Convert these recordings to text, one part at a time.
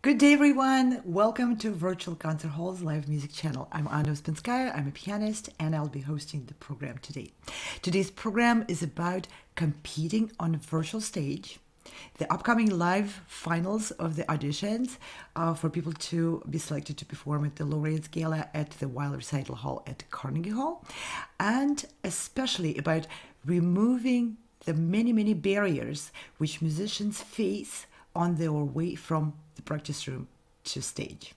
Good day, everyone. Welcome to Virtual Concert Hall's live music channel. I'm Anna Uspinskaya. I'm a pianist, and I'll be hosting the program today. Today's program is about competing on a virtual stage, the upcoming live finals of the auditions for people to be selected to perform at the Laureates Gala at the Weill Recital Hall at Carnegie Hall, and especially about removing the many barriers which musicians face on their way from the practice room to stage.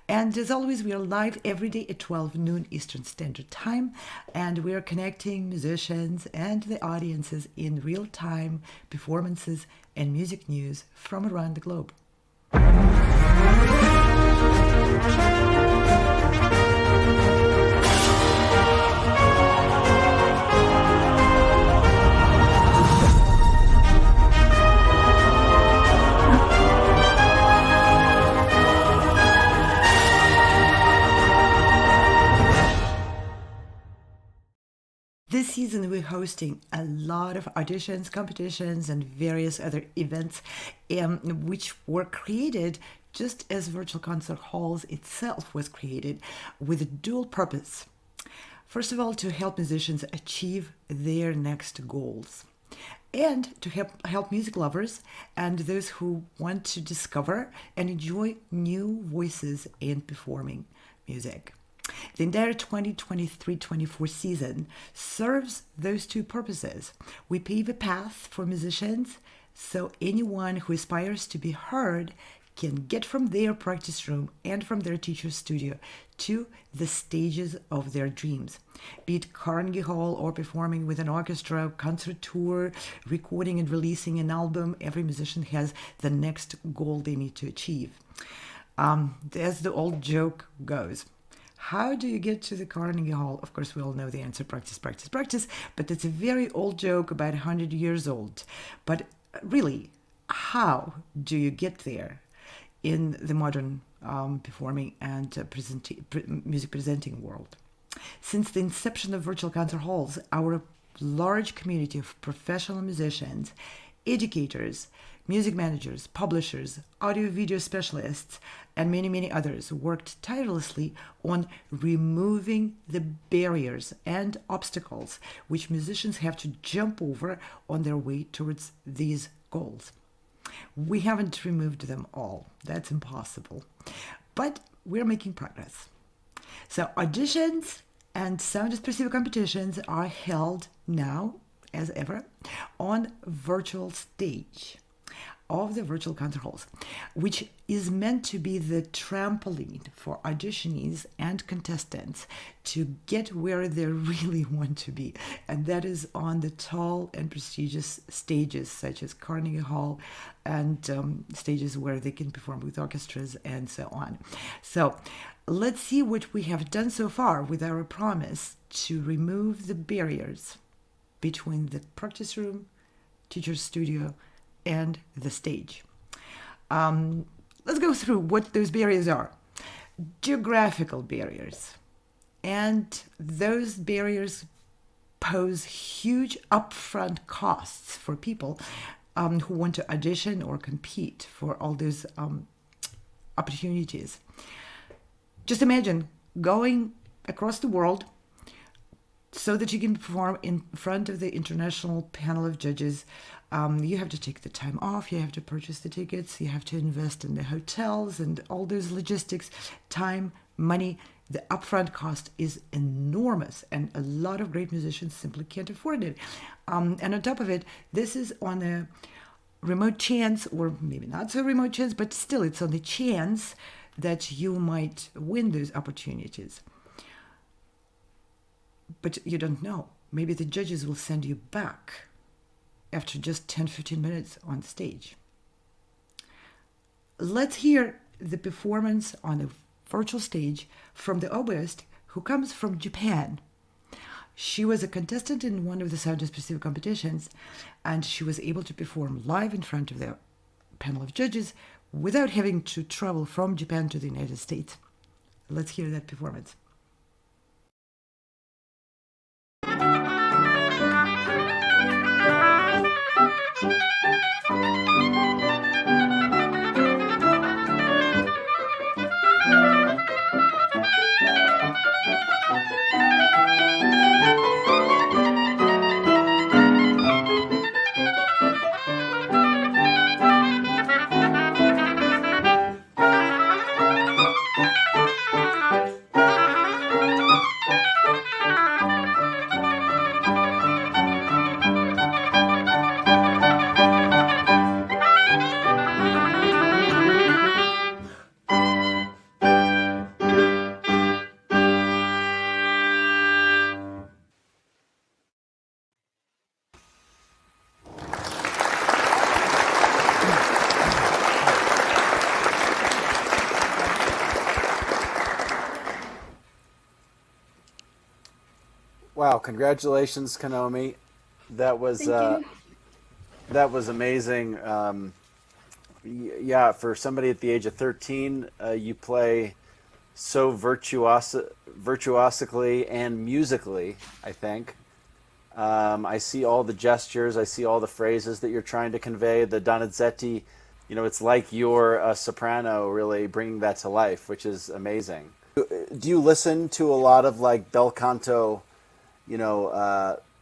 And as always, we are live every day at 12 noon Eastern Standard Time, and we are connecting musicians and the audiences in real-time performances and music news from around the globe. This season, we're hosting a lot of auditions, competitions, and various other events, which were created just as Virtual Concert Halls itself was created with a dual purpose. First of all, to help musicians achieve their next goals, and to help music lovers and those who want to discover and enjoy new voices in performing music. The entire 2023-24 season serves those two purposes. We pave a path for musicians so anyone who aspires to be heard can get from their practice room and from their teacher's studio to the stages of their dreams. Be it Carnegie Hall or performing with an orchestra, concert tour, recording and releasing an album, every musician has the next goal they need to achieve. As the old joke goes, how do you get to the Carnegie Hall? Of course, we all know the answer: practice, practice, practice. But it's a very old joke, about 100 years old. But really, how do you get there in the modern performing and music presenting world? Since the inception of Virtual Concert Halls, our large community of professional musicians, educators, music managers, publishers, audio-video specialists, and many others worked tirelessly on removing the barriers and obstacles which musicians have to jump over on their way towards these goals. We haven't removed them all. That's impossible. But we're making progress. So auditions and sound-expressive competitions are held now, as ever, on virtual stage of the Virtual Concert Halls, which is meant to be the trampoline for auditionees and contestants to get where they really want to be. And that is on the tall and prestigious stages such as Carnegie Hall and stages where they can perform with orchestras and so on. So let's see what we have done so far with our promise to remove the barriers between the practice room, teacher's studio, and the stage. Let's go through what those barriers are. Geographical barriers. And those barriers pose huge upfront costs for people who want to audition or compete for all those opportunities. Just imagine going across the world so that you can perform in front of the international panel of judges. You have to take the time off, you have to purchase the tickets, you have to invest in the hotels and all those logistics, time, money. The upfront cost is enormous, and a lot of great musicians simply can't afford it. And on top of it, this is on a remote chance, or maybe not so remote chance, but still it's on the chance that you might win those opportunities. But you don't know. Maybe the judges will send you back after just 10-15 minutes on stage. Let's hear the performance on a virtual stage from the oboist who comes from Japan. She was a contestant in one of the sound-expressive competitions, and she was able to perform live in front of the panel of judges without having to travel from Japan to the United States. Let's hear that performance. Wow, congratulations, Konomi. That was Thank you. that was amazing. Yeah, for somebody at the age of 13, you play so virtuosically and musically, I think. I see all the gestures, I see all the phrases that you're trying to convey. The Donizetti, it's like you're a soprano really bringing that to life, which is amazing. Do you listen to a lot of like bel canto,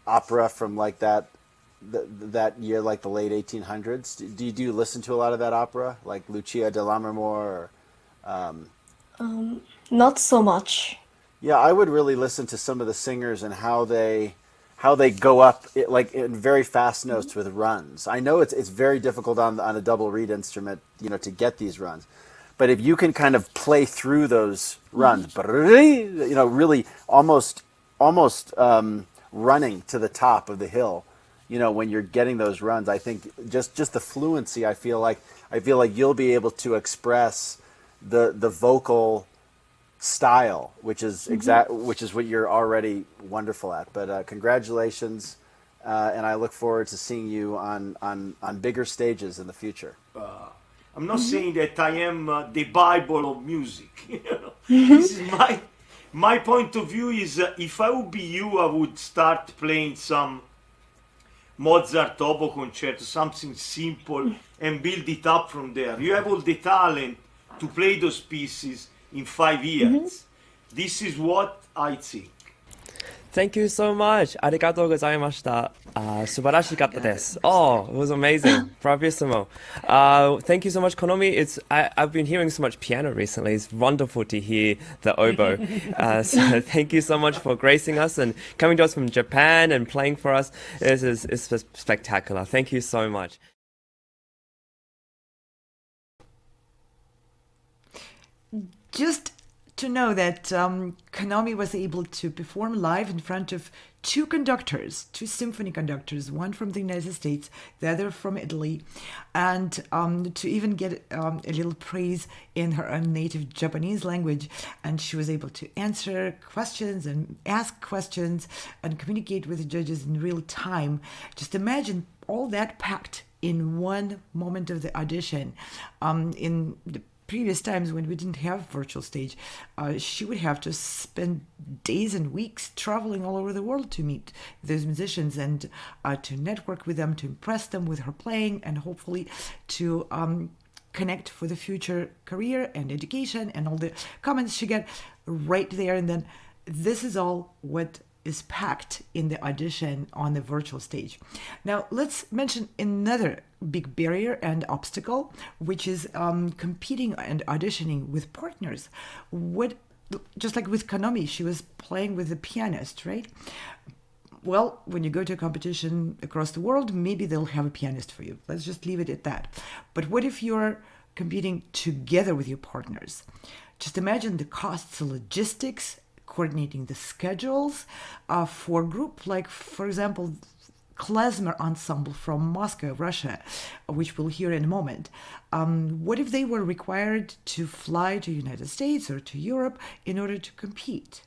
opera from like that year, like the late 1800s? Do you listen to a lot of that opera, like Lucia de Lammermoor? Or, Not so much. yeah, I would really listen to some of the singers and how they go up like in very fast notes with runs. I know it's very difficult on a double reed instrument, to get these runs. But if you can kind of play through those runs, really almost running to the top of the hill, when you're getting those runs, I think just the fluency, I feel like you'll be able to express the vocal style, which is what you're already wonderful at. But congratulations, and I look forward to seeing you on bigger stages in the future. I'm not saying that I am the Bible of music. This is my point of view. Is if I would be you, I would start playing some Mozart oboe concerto, something simple, and build it up from there. You have all the talent to play those pieces in 5 years. This is what I think. Thank you so much. ありがとうございました。素晴らしかったです。Oh, it was amazing. Bravissimo. Thank you so much, Konomi. I've been hearing so much piano recently. It's wonderful to hear the oboe. So thank you so much for gracing us and coming to us from Japan and playing for us. It's spectacular. Thank you so much. Just to know that Konami was able to perform live in front of two conductors, two symphony conductors, one from the United States, the other from Italy, and to even get a little praise in her own native Japanese language. And she was able to answer questions and ask questions and communicate with the judges in real time. Just imagine all that packed in one moment of the audition. In the previous times when we didn't have virtual stage, she would have to spend days and weeks traveling all over the world to meet those musicians and to network with them, to impress them with her playing, and hopefully to connect for the future career and education and all the comments she got right there. And then this is all what is packed in the audition on the virtual stage. Now, let's mention another big barrier and obstacle, which is competing and auditioning with partners. Just like with Konomi, she was playing with a pianist, right? Well, when you go to a competition across the world, maybe they'll have a pianist for you. Let's just leave it at that. But what if you're competing together with your partners? Just imagine the costs, the logistics, coordinating the schedules for a group like, for example, klezmer ensemble from Moscow, Russia, which we'll hear in a moment. What if they were required to fly to the United States or to Europe in order to compete?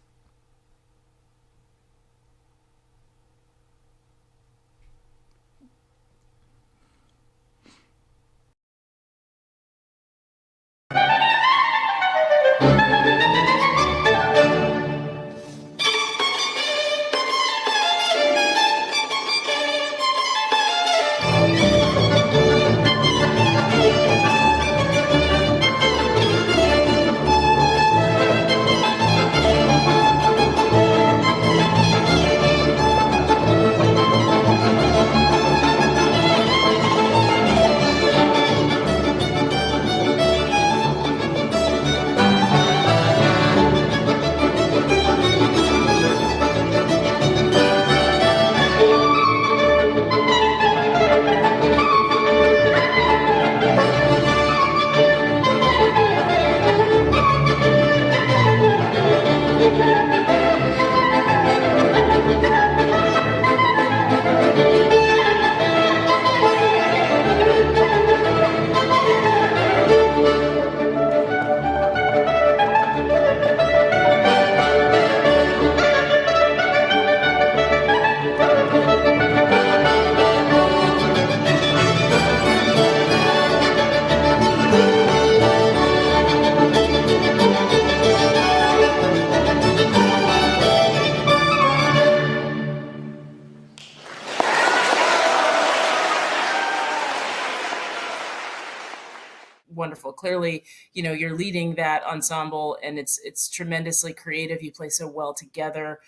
wonderful. Clearly, you're leading that ensemble, and it's tremendously creative. You play so well together.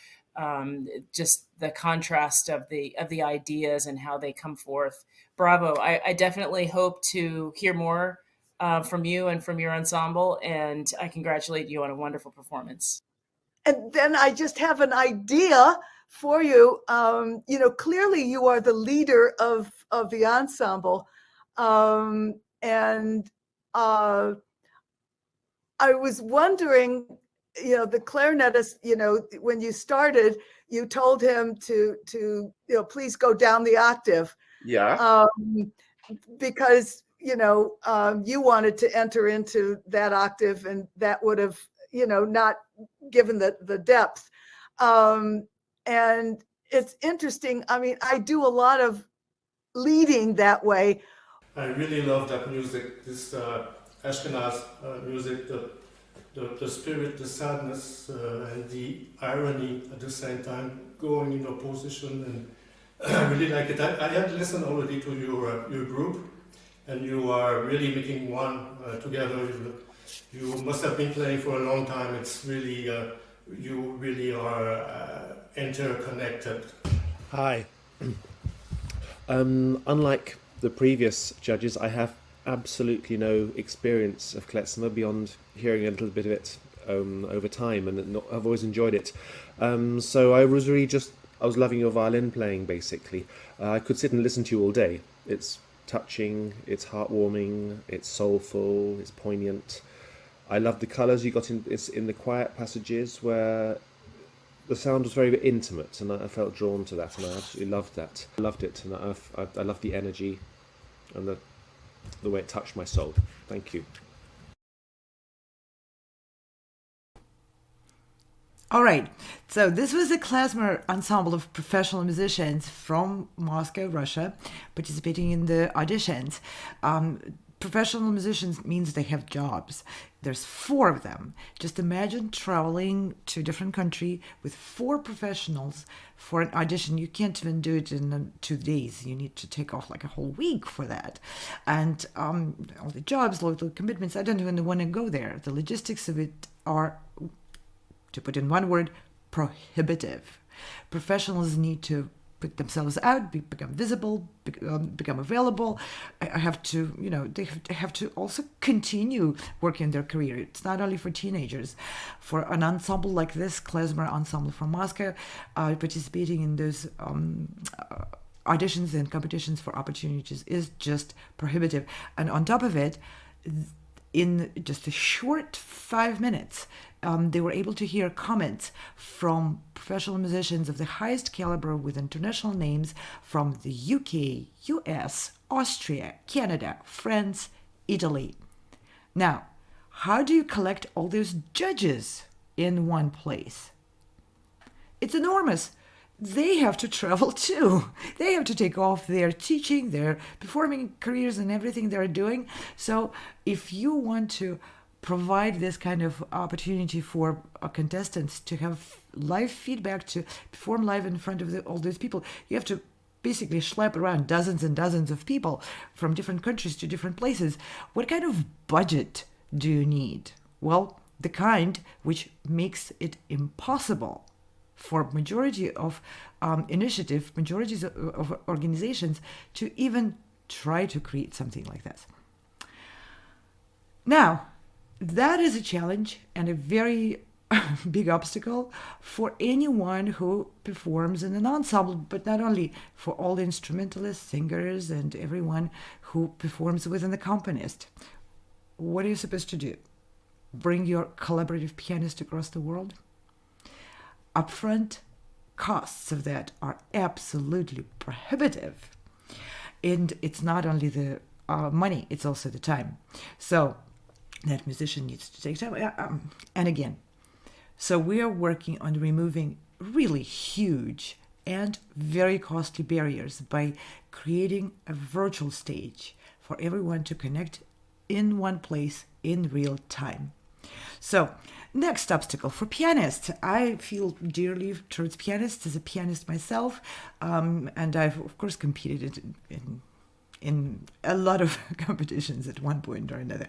Just the contrast of the ideas and how they come forth. Bravo! I definitely hope to hear more from you and from your ensemble, and I congratulate you on a wonderful performance. And then I just have an idea for you. Clearly you are the leader of the ensemble. And I was wondering, the clarinetist, when you started, you told him to please go down the octave. Yeah. Because, you wanted to enter into that octave, and that would have, not given the depth. And it's interesting. I mean, I do a lot of leading that way. I really love that music, this Ashkenaz music, the spirit, the sadness, and the irony at the same time, going in opposition, and I really like it. I had listened already to your group, and you are really making one together. You must have been playing for a long time. It's really, you really are interconnected. Hi. Unlike the previous judges, I have absolutely no experience of klezmer beyond hearing a little bit of it over time, and I've always enjoyed it. So I was loving your violin playing, basically. I could sit and listen to you all day. It's touching, it's heartwarming, it's soulful, it's poignant. I love the colours you got in the quiet passages where the sound was very intimate, and I felt drawn to that, and I absolutely loved that. I loved it, and I loved the energy and the way it touched my soul. Thank you. All right, so this was a klezmer ensemble of professional musicians from Moscow, Russia, participating in the auditions. Professional musicians means they have jobs. There's 4 of them. Just imagine traveling to a different country with 4 professionals for an audition. You can't even do it in 2 days. You need to take off like a whole week for that. And all the jobs, all the commitments, I don't even want to go there. The logistics of it are, to put in one word, prohibitive. Professionals need to put themselves out, become visible, become available. I have to, they have to also continue working their career. It's not only for teenagers. For an ensemble like this, klezmer ensemble from Moscow, participating in those auditions and competitions for opportunities is just prohibitive. And on top of it, in just a short 5 minutes, they were able to hear comments from professional musicians of the highest caliber with international names from the UK, US, Austria, Canada, France, Italy. Now, how do you collect all those judges in one place? It's enormous. They have to travel too. They have to take off their teaching, their performing careers, and everything they're doing. So if you want to provide this kind of opportunity for contestants to have live feedback, to perform live in front of all those people, you have to basically schlep around dozens and dozens of people from different countries to different places. What kind of budget do you need? Well, the kind which makes it impossible for majority of majorities of organizations to even try to create something like this. Now, that is a challenge and a very big obstacle for anyone who performs in an ensemble, but not only, for all the instrumentalists, singers, and everyone who performs with an accompanist. What are you supposed to do? Bring your collaborative pianist across the world? Upfront costs of that are absolutely prohibitive. And it's not only the money, it's also the time. So that musician needs to take time. And again, so we are working on removing really huge and very costly barriers by creating a virtual stage for everyone to connect in one place in real time. So, next obstacle for pianists. I feel dearly towards pianists as a pianist myself, and I've of course competed in in a lot of competitions at one point or another.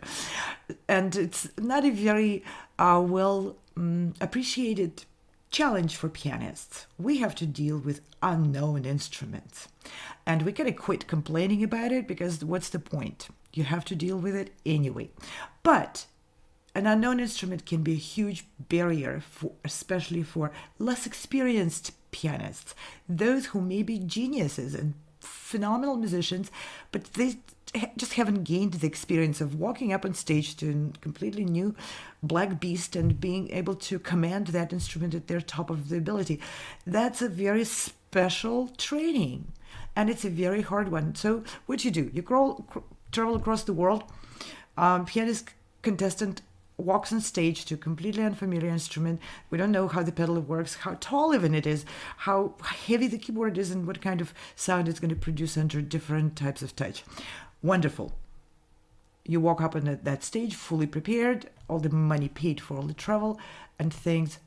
And it's not a very well appreciated challenge for pianists. We have to deal with unknown instruments. And we gotta quit complaining about it, because what's the point? You have to deal with it anyway. But an unknown instrument can be a huge barrier, especially for less experienced pianists, those who may be geniuses and phenomenal musicians, but they just haven't gained the experience of walking up on stage to a completely new black beast and being able to command that instrument at their top of the ability. That's a very special training, and it's a very hard one. So what you do, you travel across the world, pianist contestant walks on stage to a completely unfamiliar instrument. We don't know how the pedal works, how tall even it is, how heavy the keyboard is, and what kind of sound it's going to produce under different types of touch. Wonderful. You walk up on that stage fully prepared, all the money paid for all the travel, and things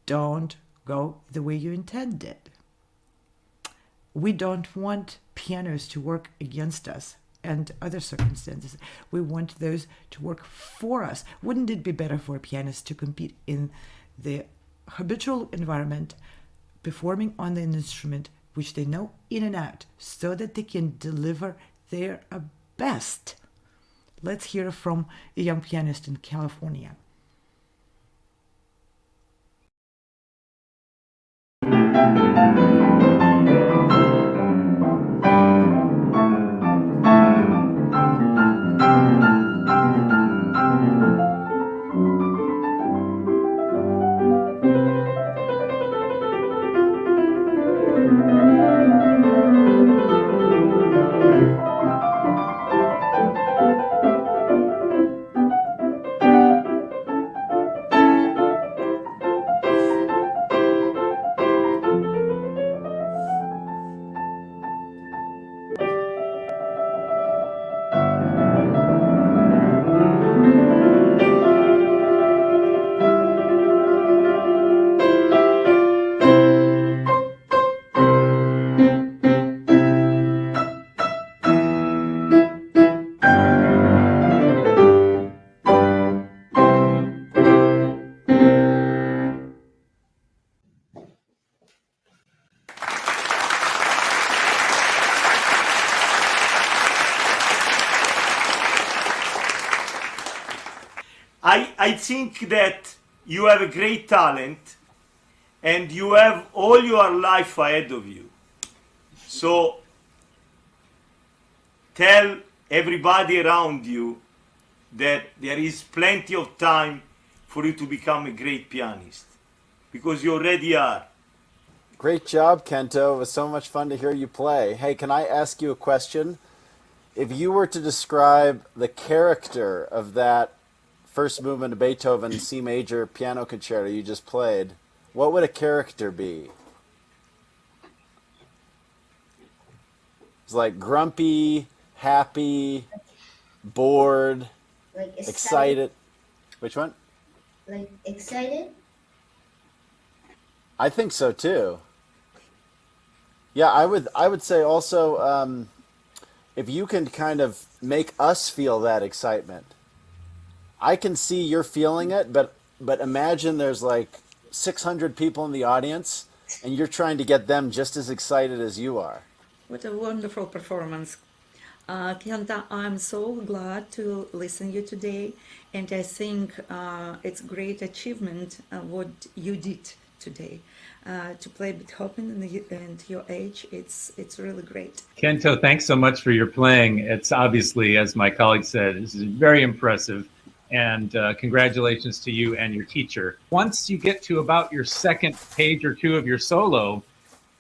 don't go the way you intended. We don't want pianos to work against us and other circumstances. We want those to work for us. Wouldn't it be better for a pianist to compete in the habitual environment, performing on an instrument which they know in and out, so that they can deliver their best? Let's hear from a young pianist in California. I think that you have a great talent and you have all your life ahead of you. So tell everybody around you that there is plenty of time for you to become a great pianist, because you already are. Great job, Kento. It was so much fun to hear you play. Hey, can I ask you a question? If you were to describe the character of that first movement of Beethoven C major piano concerto you just played, what would a character be? It's like grumpy, happy, bored, Like excited. Which one? Like excited? I think so too. Yeah, I would say also, if you can kind of make us feel that excitement. I can see you're feeling it, but imagine there's like 600 people in the audience and you're trying to get them just as excited as you are. What a wonderful performance. Kenta, I'm so glad to listen you today, and I think it's great achievement what you did today. To play Beethoven and your age, it's really great. Kento, thanks so much for your playing. It's obviously, as my colleague said, this is very impressive. And congratulations to you and your teacher. Once you get to about your second page or two of your solo,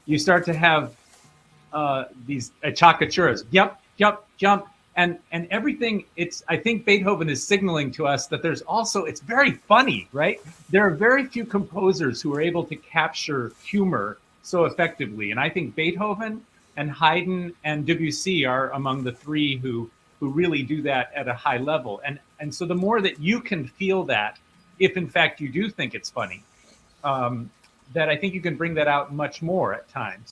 you start to have these chakachuras, jump, jump, jump, and everything. I think Beethoven is signaling to us that there's also, it's very funny, right? There are very few composers who are able to capture humor so effectively. And I think Beethoven and Haydn and Debussy are among the three who really do that at a high level. And so the more that you can feel that, if in fact you do think it's funny, that I think you can bring that out much more at times.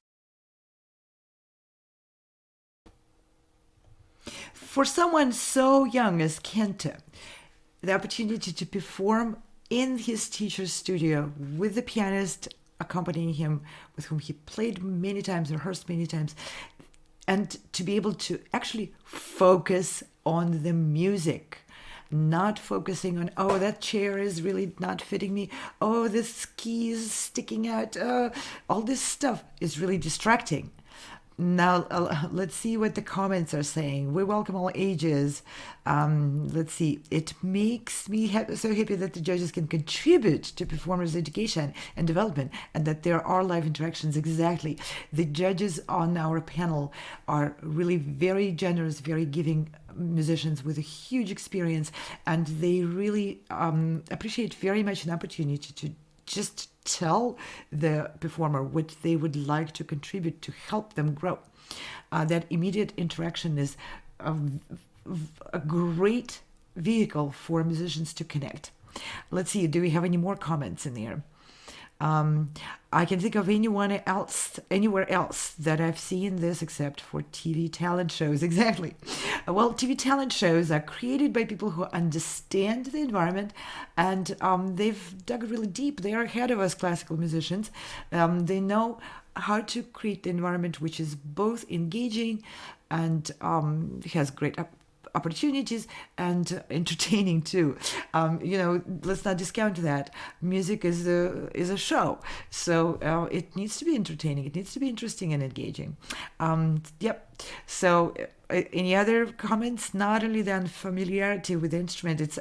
For someone so young as Kenta, the opportunity to perform in his teacher's studio with the pianist accompanying him, with whom he played many times, rehearsed many times, and to be able to actually focus on the music, not focusing on, oh, that chair is really not fitting me, oh, this key is sticking out, all this stuff is really distracting. Now, let's see what the comments are saying. We welcome all ages. Let's see. It makes me so happy that the judges can contribute to performers' education and development, and that there are live interactions. Exactly. The judges on our panel are really very generous, very giving musicians with a huge experience, and they really appreciate very much an opportunity to just tell the performer what they would like to contribute to help them grow. That immediate interaction is a great vehicle for musicians to connect. Let's see, do we have any more comments in there? I can think of anywhere else that I've seen this except for TV talent shows. Exactly. Well, TV talent shows are created by people who understand the environment, and they've dug really deep. They are ahead of us classical musicians. They know how to create the environment which is both engaging and has great opportunities and entertaining too. Let's not discount that. Music is a show, so it needs to be entertaining. It needs to be interesting and engaging. Yep. So, any other comments? Not only the unfamiliarity with the instrument, it's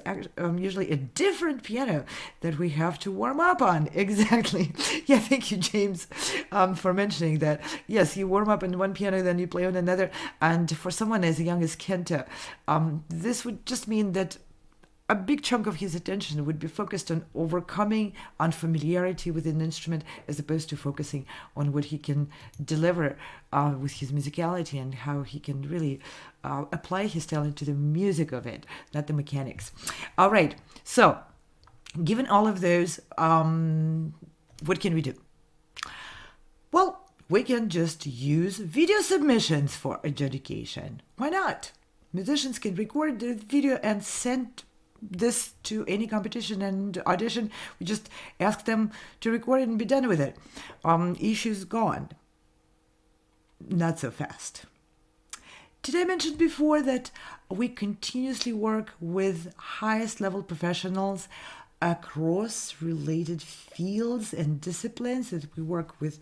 usually a different piano that we have to warm up on. Exactly. Yeah, thank you, James, for mentioning that. Yes, you warm up on one piano, then you play on another. And for someone as young as Kenta, this would just mean that a big chunk of his attention would be focused on overcoming unfamiliarity with an instrument, as opposed to focusing on what he can deliver with his musicality and how he can really apply his talent to the music of it, not the mechanics. All right, so given all of those, what can we do? Well, we can just use video submissions for adjudication. Why not? Musicians can record the video and send this to any competition and audition. We just ask them to record it and be done with it. Issues gone. Not so fast. Did I mention before that we continuously work with highest level professionals across related fields and disciplines? That we work with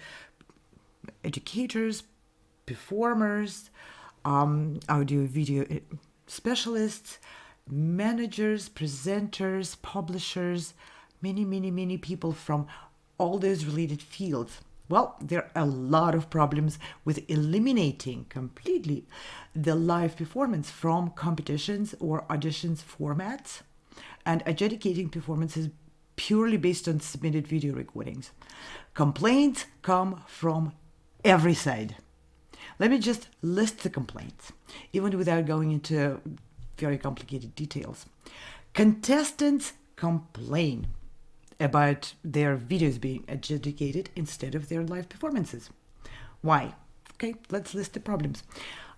educators, performers, audio video specialists, managers, presenters, publishers, many people from all those related fields. Well, there are a lot of problems with eliminating completely the live performance from competitions or auditions formats and adjudicating performances purely based on submitted video recordings. Complaints come from every side. Let me just list the complaints, even without going into very complicated details. Contestants complain about their videos being adjudicated instead of their live performances. Why? Okay, let's list the problems.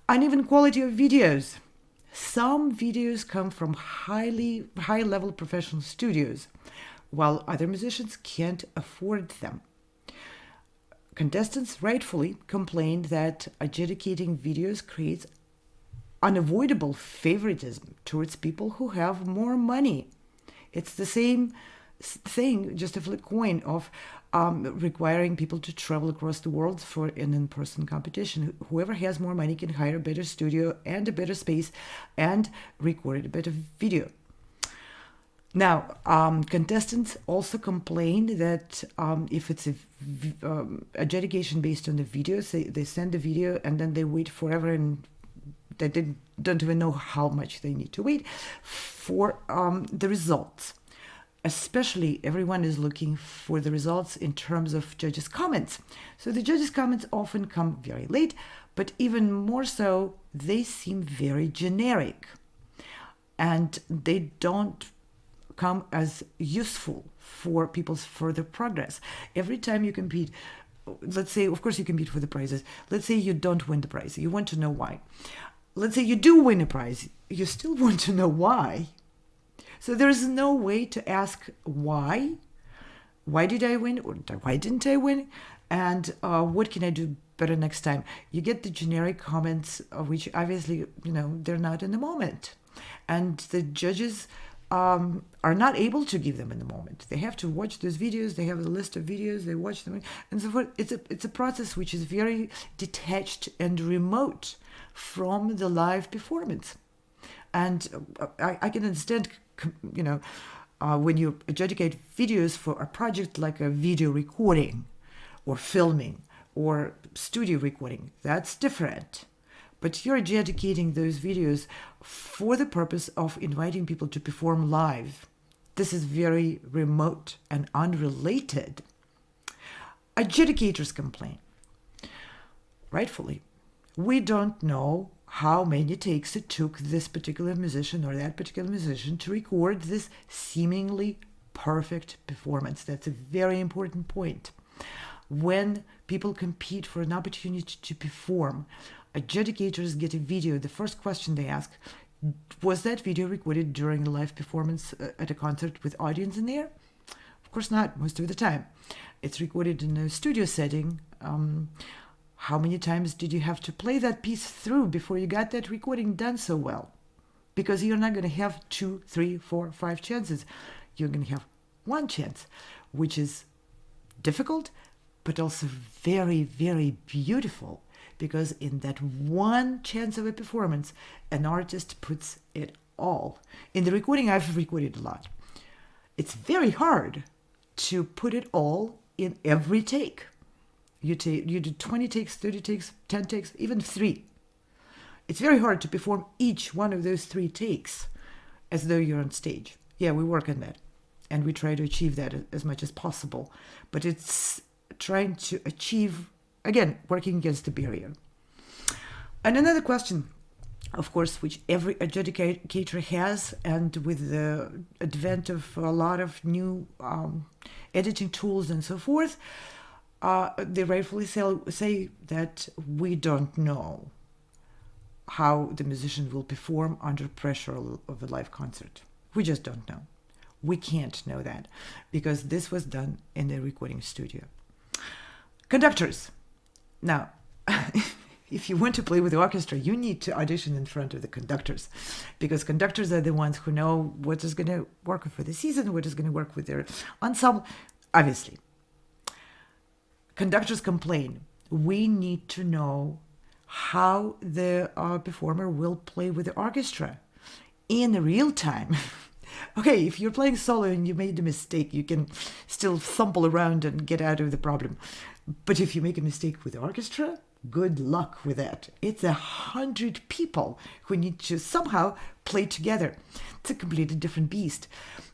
Uneven quality of videos. Some videos come from high-level professional studios, while other musicians can't afford them. Contestants rightfully complained that adjudicating videos creates unavoidable favoritism towards people who have more money. It's the same thing, just a flip coin of requiring people to travel across the world for an in-person competition. Whoever has more money can hire a better studio and a better space and record a better video. Now, contestants also complained that if it's adjudication based on the video, they send the video and then they wait forever, and they don't even know how much they need to wait for the results. Especially, everyone is looking for the results in terms of judges' comments. So the judges' comments often come very late, but even more so, they seem very generic. And they don't come as useful for people's further progress. Every time you compete, let's say, of course you compete for the prizes. Let's say you don't win the prize. You want to know why. let's say you do win a prize, you still want to know why. So there's no way to ask why. Why did I win, or why didn't I win? And what can I do better next time? You get the generic comments, which obviously, they're not in the moment. And the judges are not able to give them in the moment. They have to watch those videos. They have a list of videos. They watch them, and so forth. It's a process which is very detached and remote from the live performance. And I can understand, when you adjudicate videos for a project like a video recording or filming or studio recording, that's different. But you're adjudicating those videos for the purpose of inviting people to perform live. This is very remote and unrelated. Adjudicators complain, rightfully. We don't know how many takes it took this particular musician or that particular musician to record this seemingly perfect performance. That's a very important point. When people compete for an opportunity to perform, adjudicators get a video. The first question they ask, was that video recorded during a live performance at a concert with audience in there? Of course not, most of the time. It's recorded in a studio setting. How many times did you have to play that piece through before you got that recording done so well? Because you're not going to have 2, 3, 4, 5 chances. You're going to have one chance, which is difficult, but also very, very beautiful. Because in that one chance of a performance, an artist puts it all. In the recording, I've recorded a lot. It's very hard to put it all in every take. You do 20 takes, 30 takes, 10 takes, even 3. It's very hard to perform each one of those 3 takes as though you're on stage. Yeah, we work on that. And we try to achieve that as much as possible. But it's trying to achieve, again, working against the barrier. And another question, of course, which every adjudicator has, and with the advent of a lot of new editing tools and so forth, they rightfully say that we don't know how the musician will perform under pressure of a live concert. We just don't know. We can't know that because this was done in the recording studio. Conductors. Now, if you want to play with the orchestra, you need to audition in front of the conductors, because conductors are the ones who know what is going to work for the season, what is going to work with their ensemble. Obviously, conductors complain. We need to know how the performer will play with the orchestra in real time. Okay, if you're playing solo and you made a mistake, you can still thumble around and get out of the problem. But if you make a mistake with the orchestra, good luck with that. It's 100 people who need to somehow play together. It's a completely different beast.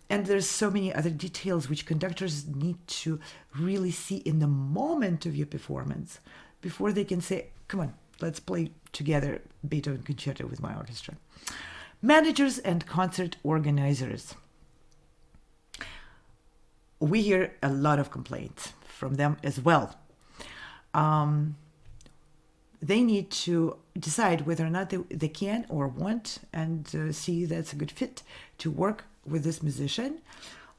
And there's so many other details which conductors need to really see in the moment of your performance before they can say, come on, let's play together Beethoven Concerto with my orchestra. Managers and concert organizers. We hear a lot of complaints from them as well. They need to decide whether or not they can or want and see that's a good fit to work with this musician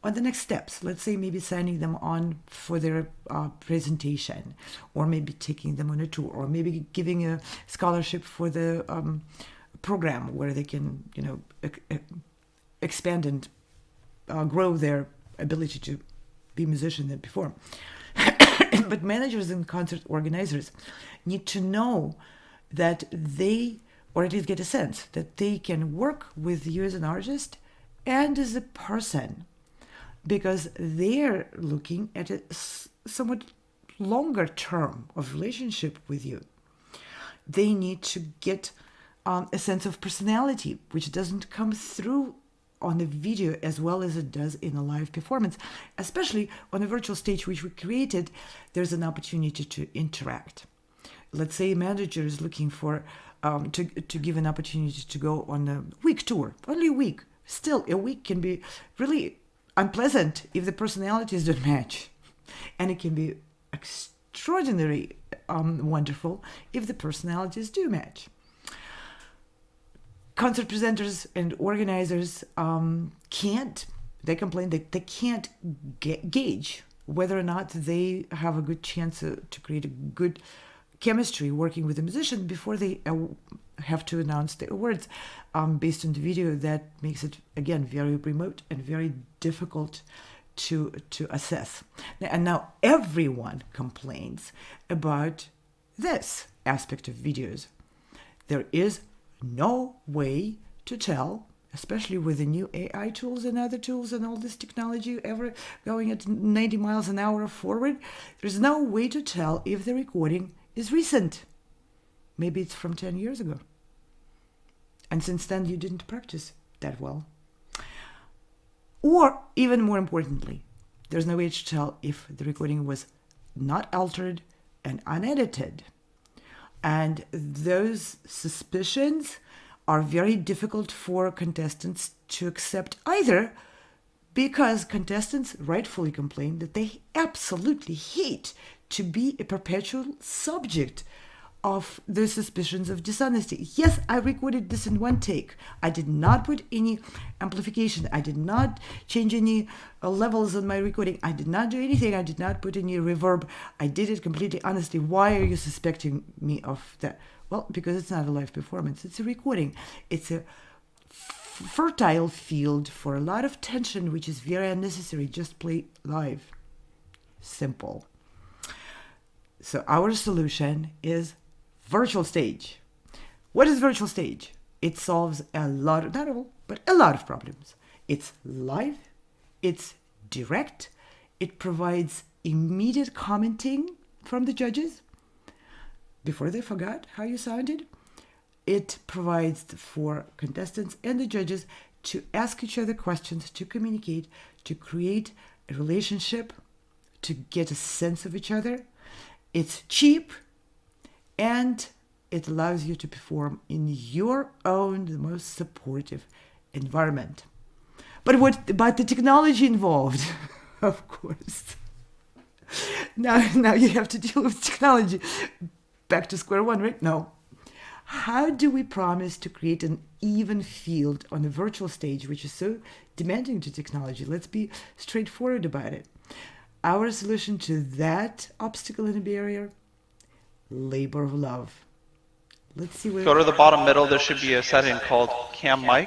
on the next steps. Let's say maybe signing them on for their presentation, or maybe taking them on a tour, or maybe giving a scholarship for the program where they can, expand and grow their ability to be musicians and perform. But managers and concert organizers need to know that they, or at least get a sense that they can work with you as an artist and as a person, because they're looking at a somewhat longer term of relationship with you. They need to get a sense of personality, which doesn't come through on the video as well as it does in a live performance. Especially on a virtual stage which we created, there's an opportunity to interact. Let's say a manager is looking for to give an opportunity to go on a week tour, only a week. Still, a week can be really unpleasant if the personalities don't match, and it can be extraordinarily wonderful if the personalities do match. concert presenters and organizers they complain that they can't gauge whether or not they have a good chance to create a good chemistry working with a musician before they have to announce the awards based on the video. That makes it, again, very remote and very difficult to assess. And now everyone complains about this aspect of videos. There is no way to tell, especially with the new AI tools and other tools and all this technology ever going at 90 miles an hour forward, there's no way to tell if the recording is recent. Maybe it's from 10 years ago. And since then you didn't practice that well. Or, even more importantly, there's no way to tell if the recording was not altered and unedited. And those suspicions are very difficult for contestants to accept either, because contestants rightfully complain that they absolutely hate to be a perpetual subject of the suspicions of dishonesty. Yes, I recorded this in one take. I did not put any amplification. I did not change any levels on my recording. I did not do anything. I did not put any reverb. I did it completely honestly. Why are you suspecting me of that? Well, because it's not a live performance. It's a recording. It's a fertile field for a lot of tension, which is very unnecessary. Just play live. Simple. So our solution is virtual stage. What is virtual stage? It solves a lot of, not all, but a lot of problems. It's live, it's direct, it provides immediate commenting from the judges before they forgot how you sounded. It provides for contestants and the judges to ask each other questions, to communicate, to create a relationship, to get a sense of each other. It's cheap, and it allows you to perform in your own, the most supportive environment. But what about the technology involved? Of course. Now you have to deal with technology. Back to square one, right? No. How do we promise to create an even field on a virtual stage, which is so demanding to technology? Let's be straightforward about it. Our solution to that obstacle and barrier: labor of love. Let's see where... Go to the bottom middle, there should be a setting called Cam Mic.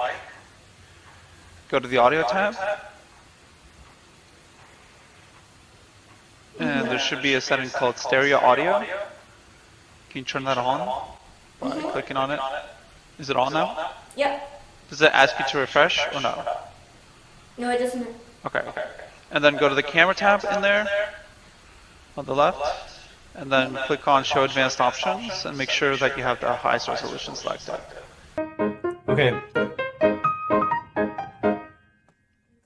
Go to the audio tab. And there should be a setting called stereo audio. Can you turn that on by clicking on it? Is it on now? Yep. Does it ask you to refresh or no? No, it doesn't. Okay. And then go to the camera tab in there on the left. And then click on Show Advanced Options and make sure that you have the highest resolution selected. Okay.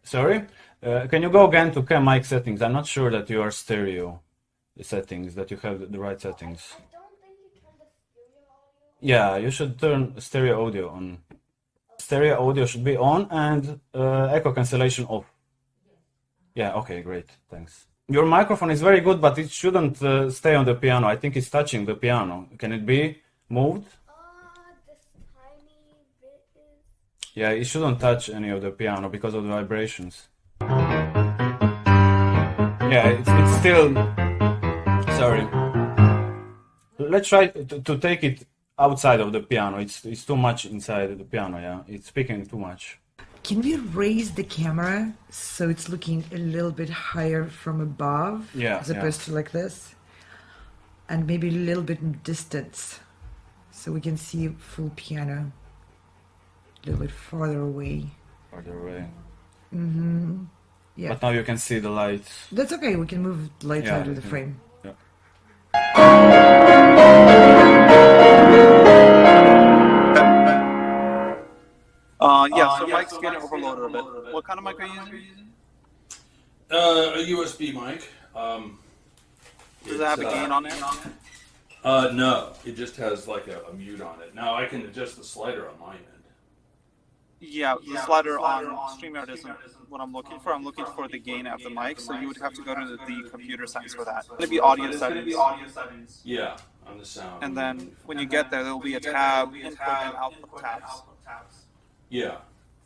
Sorry? Can you go again to Cam Mic settings? I'm not sure that you are stereo settings, that you have the right settings. Yeah, you should turn stereo audio on. Stereo audio should be on and echo cancellation off. Yeah, okay, great, thanks. Your microphone is very good, but it shouldn't stay on the piano. I think it's touching the piano. Can it be moved? This tiny bit is... Yeah, it shouldn't touch any of the piano because of the vibrations. Yeah, it's still... Sorry. Let's try to take it outside of the piano. It's too much inside the piano, yeah. It's speaking too much. Can we raise the camera so it's looking a little bit higher from above, as opposed to like this? And maybe a little bit in distance so we can see full piano a little bit farther away. Farther away. Mm-hmm. Yeah. But now you can see the lights. That's okay, we can move lights out of the frame. Yeah. Yeah, so mic's getting overloaded a bit. What kind of mic are you using? A USB mic. Does it have a gain on it? No, it just has like a mute on it. Now I can adjust the slider on my end. Yeah, the slider on StreamYard isn't what I'm looking for. I'm looking for the gain of the mic, so you would have to go to the computer settings for that. It'll be audio settings. Yeah, on the sound. And then when you get there, there will be a tab, input and output tabs. Yeah.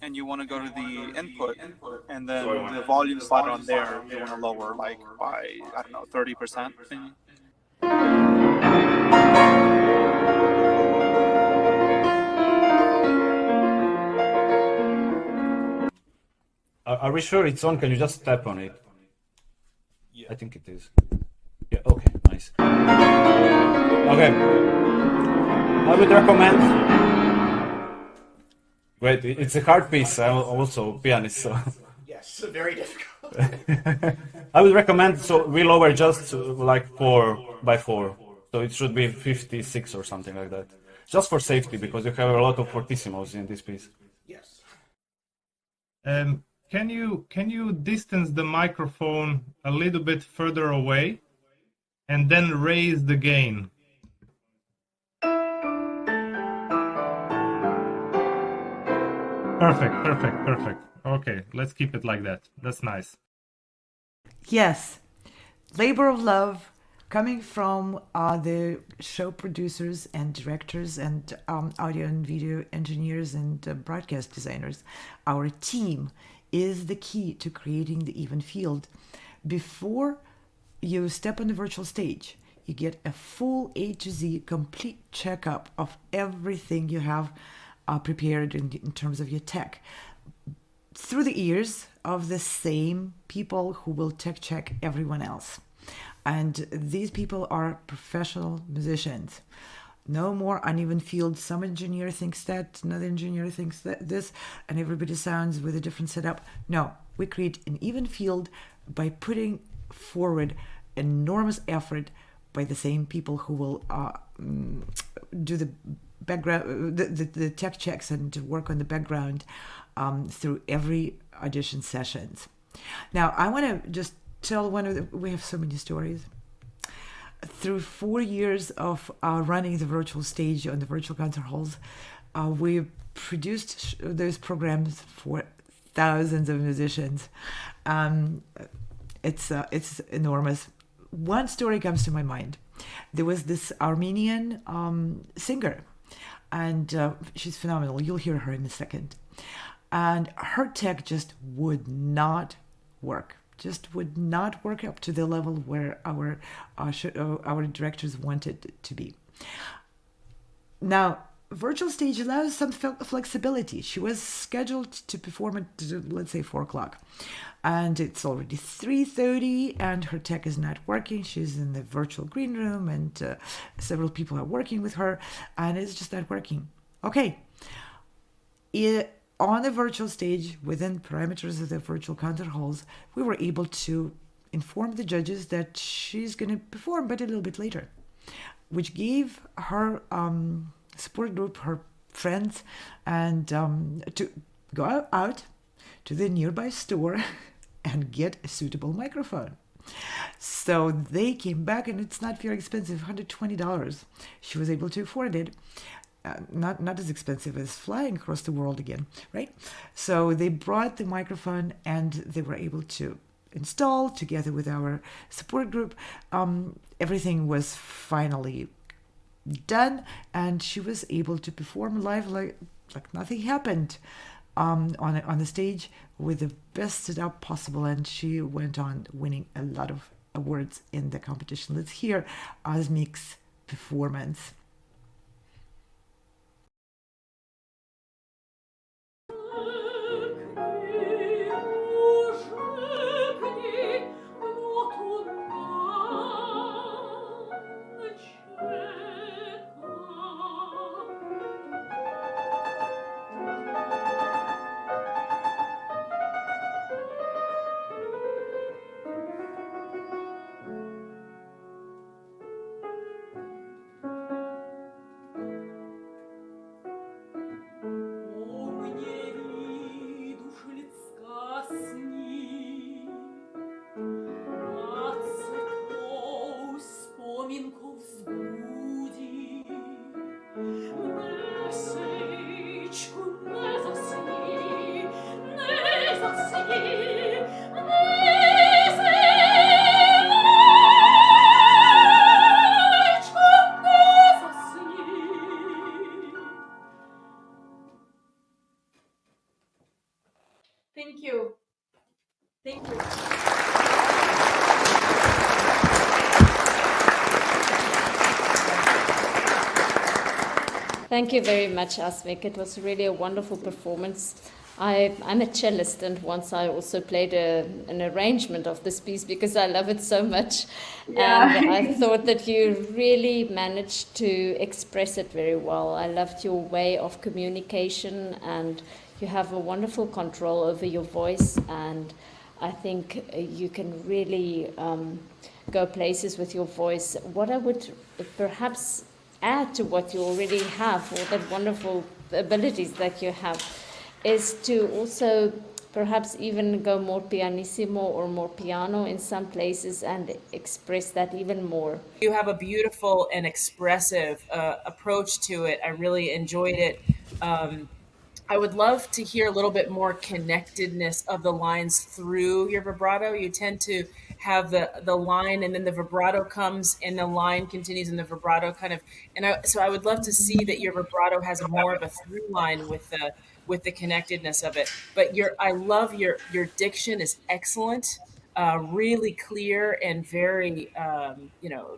And you want to go to the input, and then So I want the volume slider on there, you want to lower like by, I don't know, 30%. Maybe. Are we sure it's on? Can you just tap on it? Yeah. I think it is. Yeah, okay, nice. Okay. I would recommend. Great, it's a hard piece. I'm also a pianist, so. Yes, very difficult. I would recommend, so we lower just like 4x4. So it should be 56 or something like that. Just for safety, because you have a lot of fortissimos in this piece. Yes. Can you distance the microphone a little bit further away and then raise the gain? Perfect. Okay, let's keep it like that. That's nice. Yes, labor of love coming from the show producers and directors and audio and video engineers and broadcast designers. Our team is the key to creating the even field. Before you step on the virtual stage, you get a full A to Z complete checkup of everything you have prepared in terms of your tech, through the ears of the same people who will tech check everyone else. And these people are professional musicians. No more uneven field. Some engineer thinks that, another engineer thinks that this, and everybody sounds with a different setup. No, we create an even field by putting forward enormous effort by the same people who will do the background, the tech checks and work on the background through every audition sessions. Now, I want to just tell we have so many stories. Through 4 years of running the virtual stage on the virtual concert halls, we produced those programs for thousands of musicians. It's enormous. One story comes to my mind. There was this Armenian singer, and she's phenomenal. You'll hear her in a second. And her tech just would not work. Just would not work up to the level where our directors wanted it to be. Now, virtual stage allows some flexibility. She was scheduled to perform at, let's say, 4 o'clock. And it's already 3:30 and her tech is not working. She's in the virtual green room and several people are working with her and it's just not working. Okay. On the virtual stage, within parameters of the virtual concert halls, we were able to inform the judges that she's going to perform, but a little bit later, which gave her support group, her friends, and to go out to the nearby store and get a suitable microphone. So they came back, and it's not very expensive, $120. She was able to afford it. Not as expensive as flying across the world again, right? So they brought the microphone and they were able to install together with our support group. Everything was finally done and she was able to perform live like nothing happened on the stage with the best setup possible, and she went on winning a lot of awards in the competition. Let's hear Osmic's performance. Thank you very much, Asmik. It was really a wonderful performance. I'm a cellist, and once I also played an arrangement of this piece because I love it so much. Yeah. And I thought that you really managed to express it very well. I loved your way of communication, and you have a wonderful control over your voice, and I think you can really go places with your voice. What I would perhaps add to what you already have, all that wonderful abilities that you have, is to also perhaps even go more pianissimo or more piano in some places and express that even more. You have a beautiful and expressive approach to it. I really enjoyed it. I would love to hear a little bit more connectedness of the lines through your vibrato. You tend to have the line, and then the vibrato comes and the line continues, and the vibrato kind of, so I would love to see that your vibrato has more of a through line with the connectedness of it. But I love your diction is excellent, really clear and very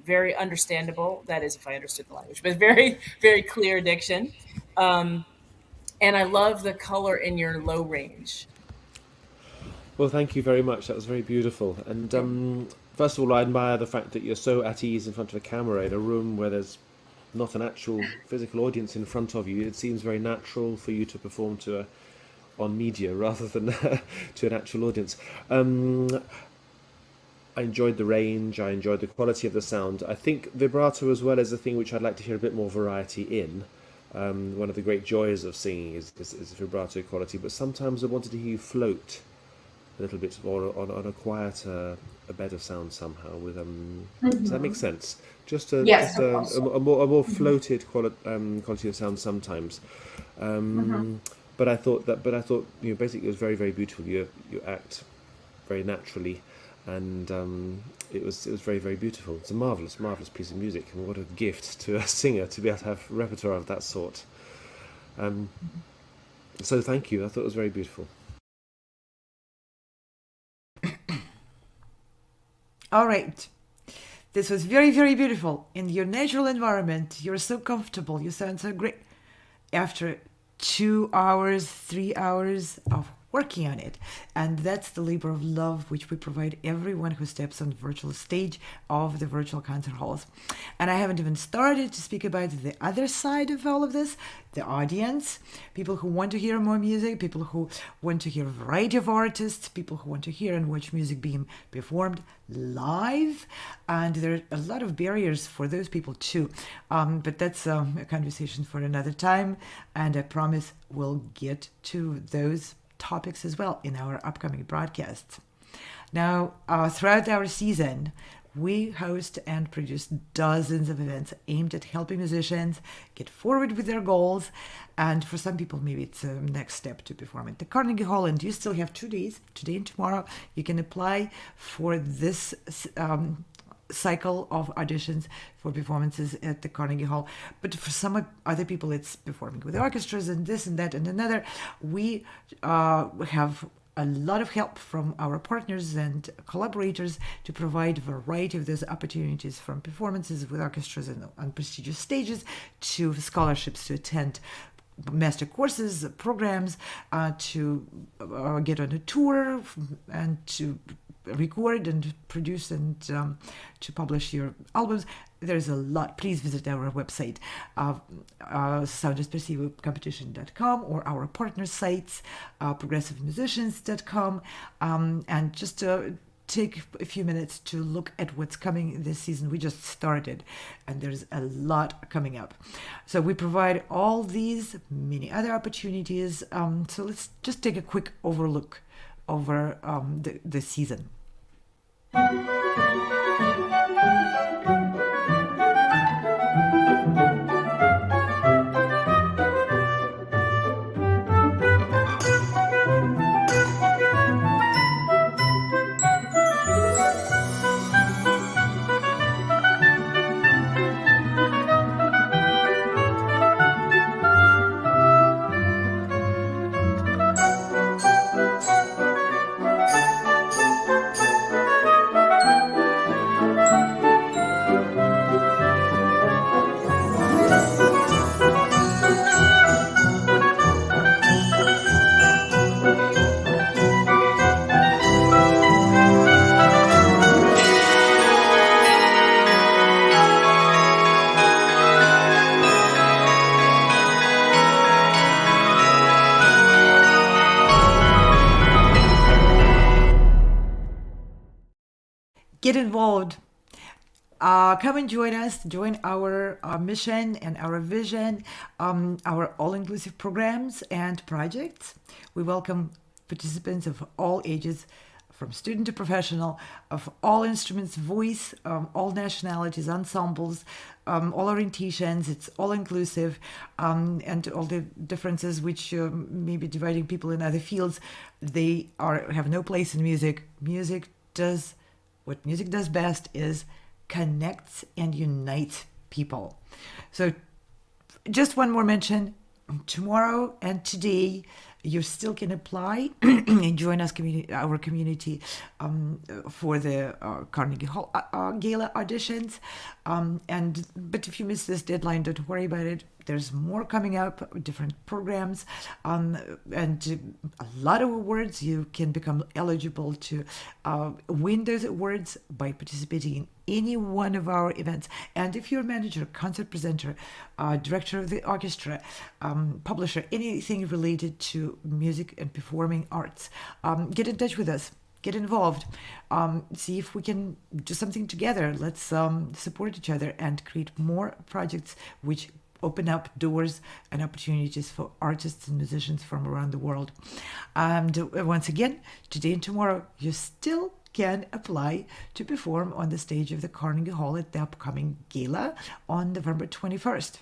very understandable. That is, if I understood the language, but very, very clear diction. And I love the color in your low range. Well, thank you very much. That was very beautiful. And first of all, I admire the fact that you're so at ease in front of a camera in a room where there's not an actual physical audience in front of you. It seems very natural for you to perform on media rather than to an actual audience. I enjoyed the range. I enjoyed the quality of the sound. I think vibrato as well is a thing which I'd like to hear a bit more variety in. One of the great joys of singing is vibrato quality, but sometimes I wanted to hear you float a little bit more on a quieter, a better sound somehow. With does that make sense? Just a more floated quality of sound sometimes. But I thought basically it was very, very beautiful. You act very naturally, and it was very, very beautiful. It's a marvelous piece of music, and what a gift to a singer to be able to have repertoire of that sort. So thank you. I thought it was very beautiful. All right. This was very, very beautiful. In your natural environment, you're so comfortable. You sound so great. After 2 hours, 3 hours of working on it. And that's the labor of love which we provide everyone who steps on the virtual stage of the virtual concert halls. And I haven't even started to speak about the other side of all of this, the audience, people who want to hear more music, people who want to hear a variety of artists, people who want to hear and watch music being performed live. And there are a lot of barriers for those people too. But that's a conversation for another time. And I promise we'll get to those topics as well in our upcoming broadcasts. Now, throughout our season, we host and produce dozens of events aimed at helping musicians get forward with their goals. And for some people, maybe it's a next step to perform at the Carnegie Hall. And you still have 2 days, today and tomorrow. You can apply for this cycle of auditions for performances at the Carnegie Hall. But for some other people, it's performing with orchestras and this and that and another. We have a lot of help from our partners and collaborators to provide a variety of those opportunities, from performances with orchestras and on prestigious stages to scholarships to attend master courses, programs, to get on a tour and to record and produce and to publish your albums. There's a lot. Please visit our website, soundespressivocompetition.com, or our partner sites, progressivemusicians.com, and just take a few minutes to look at what's coming this season. We just started, and there's a lot coming up. So we provide all these, many other opportunities. So let's just take a quick overlook over the season. get involved. Come and join us, join our mission and our vision, our all-inclusive programs and projects. We welcome participants of all ages, from student to professional, of all instruments, voice, all nationalities, ensembles, all orientations. It's all inclusive, and all the differences which may be dividing people in other fields, they have no place in music. What music does best is connects and unites people. So just one more mention. Tomorrow and today, you still can apply and join us, our community, for the Carnegie Hall Gala auditions. But if you miss this deadline, don't worry about it. There's more coming up, different programs, and a lot of awards. You can become eligible to win those awards by participating in any one of our events. And if you're a manager, concert presenter, director of the orchestra, publisher, anything related to music and performing arts, get in touch with us. Get involved. See if we can do something together. Let's support each other and create more projects which open up doors and opportunities for artists and musicians from around the world. And once again, today and tomorrow, you still can apply to perform on the stage of the Carnegie Hall at the upcoming gala on November 21st.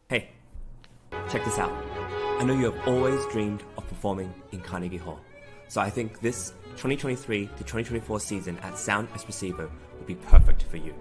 Hey, check this out. I know you have always dreamed of performing in Carnegie Hall. So I think this 2023 to 2024 season at Sound Espressivo will be perfect for you.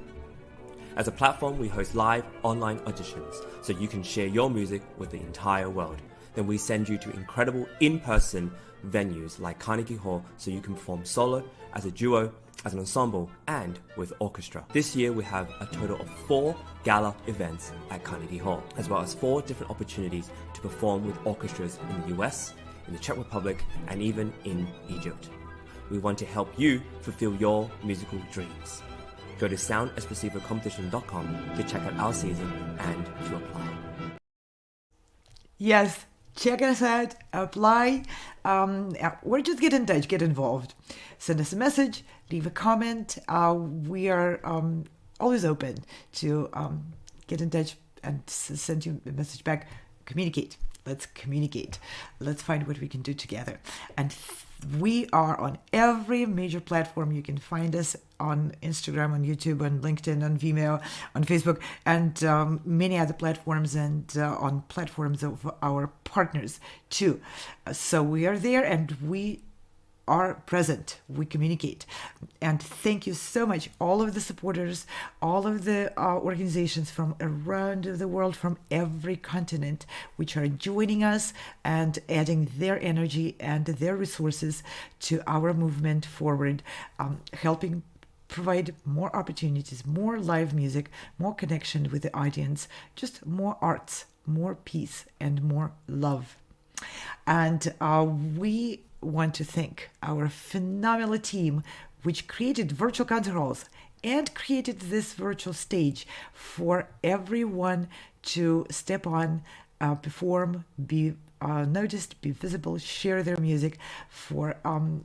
As a platform, we host live online auditions so you can share your music with the entire world. Then we send you to incredible in-person venues like Carnegie Hall so you can perform solo, as a duo, as an ensemble, and with orchestra. This year we have a total of 4 gala events at Carnegie Hall, as well as 4 different opportunities to perform with orchestras in the US, in the Czech Republic, and even in Egypt. We want to help you fulfill your musical dreams. Go to soundespressivocompetition.com to check out our season and to apply. Yes, check us out, apply, or just get in touch, get involved. Send us a message, leave a comment. We are always open to get in touch and send you a message back. Communicate. Let's communicate. Let's find what we can do together. And we are on every major platform. You can find us on Instagram, on YouTube, on LinkedIn, on Vimeo, on Facebook, and many other platforms, and on platforms of our partners too. So we are there and we are present. We communicate. And thank you so much, all of the supporters, all of the organizations from around the world, from every continent, which are joining us and adding their energy and their resources to our movement forward, helping provide more opportunities, more live music, more connection with the audience, just more arts, more peace, and more love. And we want to thank our phenomenal team, which created virtual concert halls and created this virtual stage for everyone to step on, perform, be noticed, be visible, share their music, for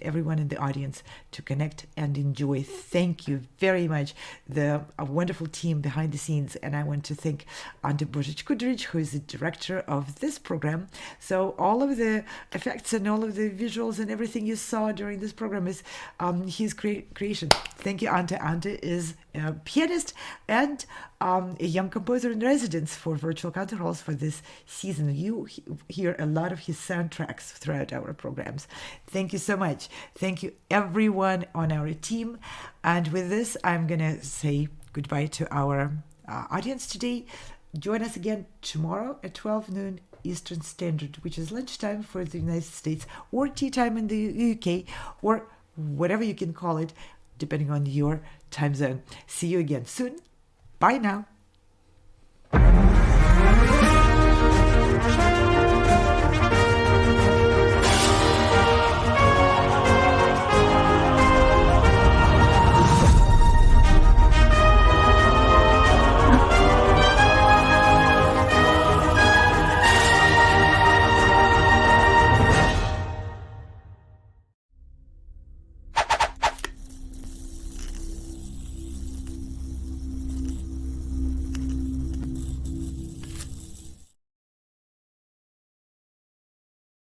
everyone in the audience to connect and enjoy. Thank you very much, the wonderful team behind the scenes. And I want to thank Ante Božič-Kudrić, who is the director of this program. So all of the effects and all of the visuals and everything you saw during this program is his creation. Thank you, Ante. Ante is a pianist and a young composer in residence for virtual concert halls for this season. You hear a lot of his soundtracks throughout our programs. Thank you so much. Thank you, everyone on our team. And with this, I'm going to say goodbye to our audience today. Join us again tomorrow at 12 noon Eastern Standard, which is lunchtime for the United States, or tea time in the UK, or whatever you can call it, depending on your time zone. See you again soon. Bye now.